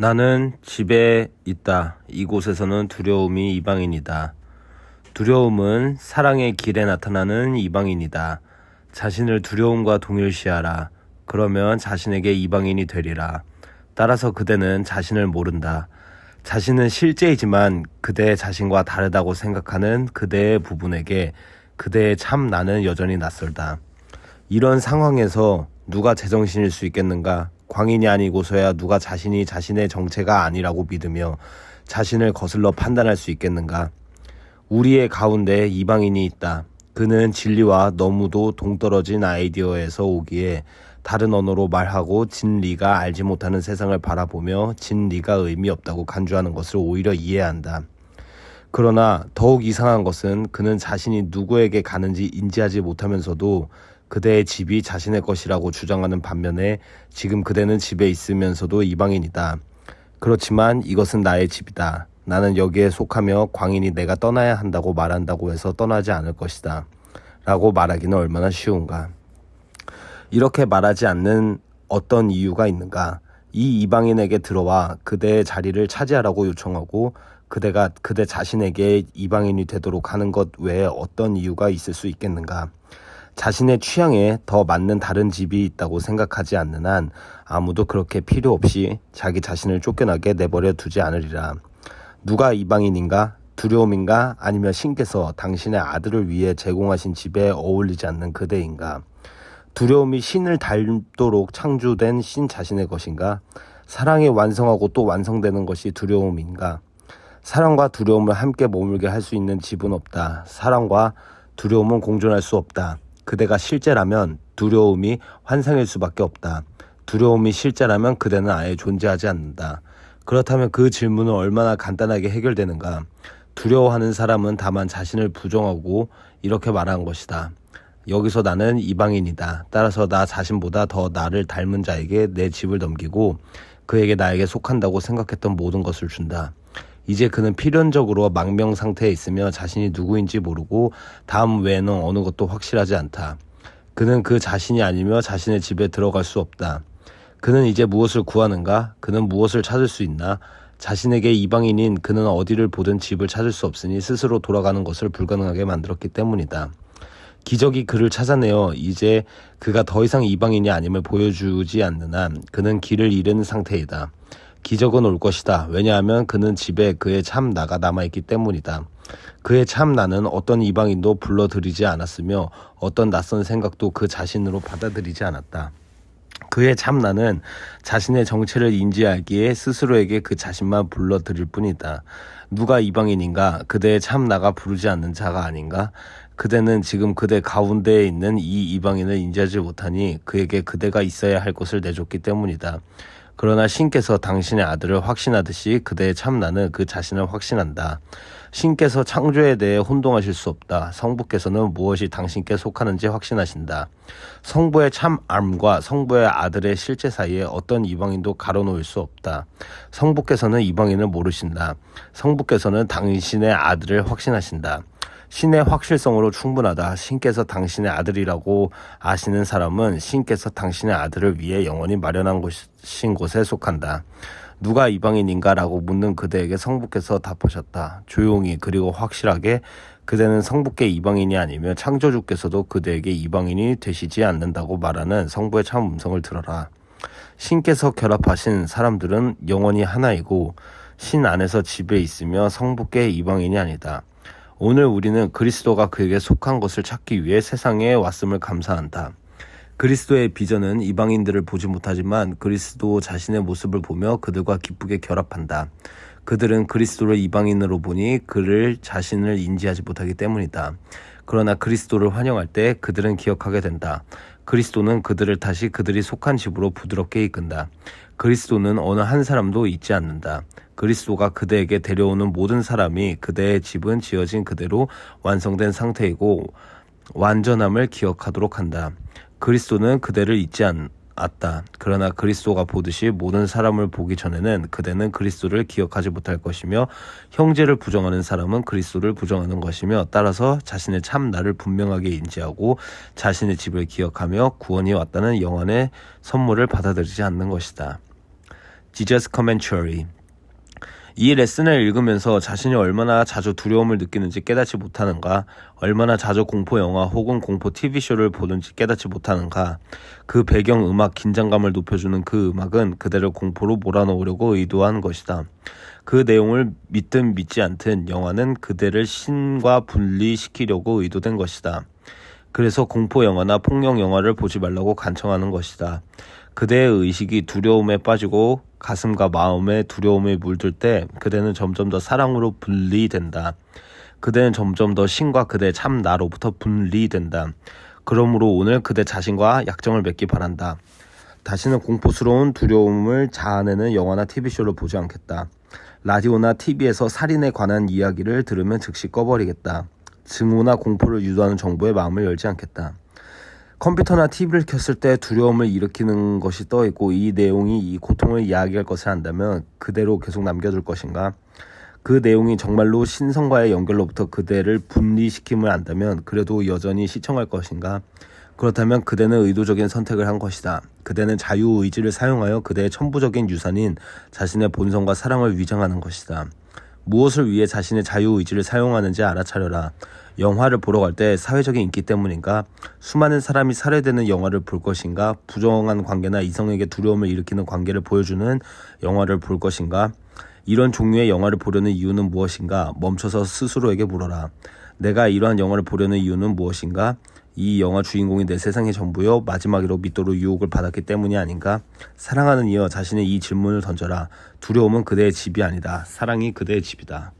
나는 집에 있다. 이곳에서는 두려움이 이방인이다. 두려움은 사랑의 길에 나타나는 이방인이다. 자신을 두려움과 동일시하라. 그러면 자신에게 이방인이 되리라. 따라서 그대는 자신을 모른다. 자신은 실제이지만 그대 자신과 다르다고 생각하는 그대의 부분에게 그대의 참 나는 여전히 낯설다. 이런 상황에서 누가 제정신일 수 있겠는가? 광인이 아니고서야 누가 자신이 자신의 정체가 아니라고 믿으며 자신을 거슬러 판단할 수 있겠는가? 우리의 가운데 이방인이 있다. 그는 진리와 너무도 동떨어진 아이디어에서 오기에 다른 언어로 말하고 진리가 알지 못하는 세상을 바라보며 진리가 의미 없다고 간주하는 것을 오히려 이해한다. 그러나 더욱 이상한 것은 그는 자신이 누구에게 가는지 인지하지 못하면서도 그대의 집이 자신의 것이라고 주장하는 반면에 지금 그대는 집에 있으면서도 이방인이다. 그렇지만 이것은 나의 집이다. 나는 여기에 속하며 광인이 내가 떠나야 한다고 말한다고 해서 떠나지 않을 것이다. 라고 말하기는 얼마나 쉬운가. 이렇게 말하지 않는 어떤 이유가 있는가. 이 이방인에게 들어와 그대의 자리를 차지하라고 요청하고 그대가 그대 자신에게 이방인이 되도록 하는 것 외에 어떤 이유가 있을 수 있겠는가. 자신의 취향에 더 맞는 다른 집이 있다고 생각하지 않는 한 아무도 그렇게 필요 없이 자기 자신을 쫓겨나게 내버려 두지 않으리라. 누가 이방인인가? 두려움인가? 아니면 신께서 당신의 아들을 위해 제공하신 집에 어울리지 않는 그대인가? 두려움이 신을 닮도록 창조된 신 자신의 것인가? 사랑이 완성하고 또 완성되는 것이 두려움인가? 사랑과 두려움을 함께 머물게 할 수 있는 집은 없다. 사랑과 두려움은 공존할 수 없다. 그대가 실제라면 두려움이 환상일 수밖에 없다. 두려움이 실제라면 그대는 아예 존재하지 않는다. 그렇다면 그 질문은 얼마나 간단하게 해결되는가? 두려워하는 사람은 다만 자신을 부정하고 이렇게 말한 것이다. 여기서 나는 이방인이다. 따라서 나 자신보다 더 나를 닮은 자에게 내 집을 넘기고 그에게 나에게 속한다고 생각했던 모든 것을 준다. 이제 그는 필연적으로 망명 상태에 있으며 자신이 누구인지 모르고 다음 외에는 어느 것도 확실하지 않다. 그는 그 자신이 아니며 자신의 집에 들어갈 수 없다. 그는 이제 무엇을 구하는가? 그는 무엇을 찾을 수 있나? 자신에게 이방인인 그는 어디를 보든 집을 찾을 수 없으니 스스로 돌아가는 것을 불가능하게 만들었기 때문이다. 기적이 그를 찾아내어 이제 그가 더 이상 이방인이 아님을 보여주지 않는 한 그는 길을 잃은 상태이다. 기적은 올 것이다. 왜냐하면 그는 집에 그의 참 나가 남아있기 때문이다. 그의 참 나는 어떤 이방인도 불러들이지 않았으며 어떤 낯선 생각도 그 자신으로 받아들이지 않았다. 그의 참 나는 자신의 정체를 인지하기에 스스로에게 그 자신만 불러들일 뿐이다. 누가 이방인인가? 그대의 참 나가 부르지 않는 자가 아닌가? 그대는 지금 그대 가운데에 있는 이 이방인을 인지하지 못하니 그에게 그대가 있어야 할 것을 내줬기 때문이다. 그러나 신께서 당신의 아들을 확신하듯이 그대의 참나는 그 자신을 확신한다. 신께서 창조에 대해 혼동하실 수 없다. 성부께서는 무엇이 당신께 속하는지 확신하신다. 성부의 참암과 성부의 아들의 실제 사이에 어떤 이방인도 가로놓을 수 없다. 성부께서는 이방인을 모르신다. 성부께서는 당신의 아들을 확신하신다. 신의 확실성으로 충분하다. 신께서 당신의 아들이라고 아시는 사람은 신께서 당신의 아들을 위해 영원히 마련한 곳인 곳에 속한다. 누가 이방인인가? 라고 묻는 그대에게 성부께서 답하셨다. 조용히 그리고 확실하게 그대는 성부께 이방인이 아니며 창조주께서도 그대에게 이방인이 되시지 않는다고 말하는 성부의 참 음성을 들어라. 신께서 결합하신 사람들은 영원히 하나이고 신 안에서 집에 있으며 성부께 이방인이 아니다. 오늘 우리는 그리스도가 그에게 속한 것을 찾기 위해 세상에 왔음을 감사한다. 그리스도의 비전은 이방인들을 보지 못하지만 그리스도 자신의 모습을 보며 그들과 기쁘게 결합한다. 그들은 그리스도를 이방인으로 보니 그를 자신을 인지하지 못하기 때문이다. 그러나 그리스도를 환영할 때 그들은 기억하게 된다. 그리스도는 그들을 다시 그들이 속한 집으로 부드럽게 이끈다. 그리스도는 어느 한 사람도 잊지 않는다. 그리스도가 그대에게 데려오는 모든 사람이 그대의 집은 지어진 그대로 완성된 상태이고 완전함을 기억하도록 한다. 그리스도는 그대를 잊지 않았다. 그러나 그리스도가 보듯이 모든 사람을 보기 전에는 그대는 그리스도를 기억하지 못할 것이며 형제를 부정하는 사람은 그리스도를 부정하는 것이며 따라서 자신의 참 나를 분명하게 인지하고 자신의 집을 기억하며 구원이 왔다는 영원의 선물을 받아들이지 않는 것이다. Jesus Commentary. 이 레슨을 읽으면서 자신이 얼마나 자주 두려움을 느끼는지 깨닫지 못하는가, 얼마나 자주 공포 영화 혹은 공포 TV쇼를 보는지 깨닫지 못하는가, 그 배경 음악 긴장감을 높여주는 그 음악은 그대를 공포로 몰아넣으려고 의도한 것이다. 그 내용을 믿든 믿지 않든 영화는 그대를 신과 분리시키려고 의도된 것이다. 그래서 공포 영화나 폭력 영화를 보지 말라고 간청하는 것이다. 그대의 의식이 두려움에 빠지고 가슴과 마음에 두려움에 물들 때 그대는 점점 더 사랑으로 분리된다. 그대는 점점 더 신과 그대 참 나로부터 분리된다. 그러므로 오늘 그대 자신과 약정을 맺기 바란다. 다시는 공포스러운 두려움을 자아내는 영화나 TV쇼를 보지 않겠다. 라디오나 TV에서 살인에 관한 이야기를 들으면 즉시 꺼버리겠다. 증오나 공포를 유도하는 정보에 마음을 열지 않겠다. 컴퓨터나 TV를 켰을 때 두려움을 일으키는 것이 떠있고 이 내용이 이 고통을 이야기할 것을 안다면 그대로 계속 남겨둘 것인가? 그 내용이 정말로 신성과의 연결로부터 그대를 분리시킴을 안다면 그래도 여전히 시청할 것인가? 그렇다면 그대는 의도적인 선택을 한 것이다. 그대는 자유의지를 사용하여 그대의 천부적인 유산인 자신의 본성과 사랑을 위장하는 것이다. 무엇을 위해 자신의 자유의지를 사용하는지 알아차려라. 영화를 보러 갈 때 사회적인 인기 때문인가? 수많은 사람이 살해되는 영화를 볼 것인가? 부정한 관계나 이성에게 두려움을 일으키는 관계를 보여주는 영화를 볼 것인가? 이런 종류의 영화를 보려는 이유는 무엇인가? 멈춰서 스스로에게 물어라. 내가 이러한 영화를 보려는 이유는 무엇인가? 이 영화 주인공이 내 세상의 전부요 마지막으로 믿도록 유혹을 받았기 때문이 아닌가? 사랑하는 이여 자신의 이 질문을 던져라. 두려움은 그대의 집이 아니다. 사랑이 그대의 집이다.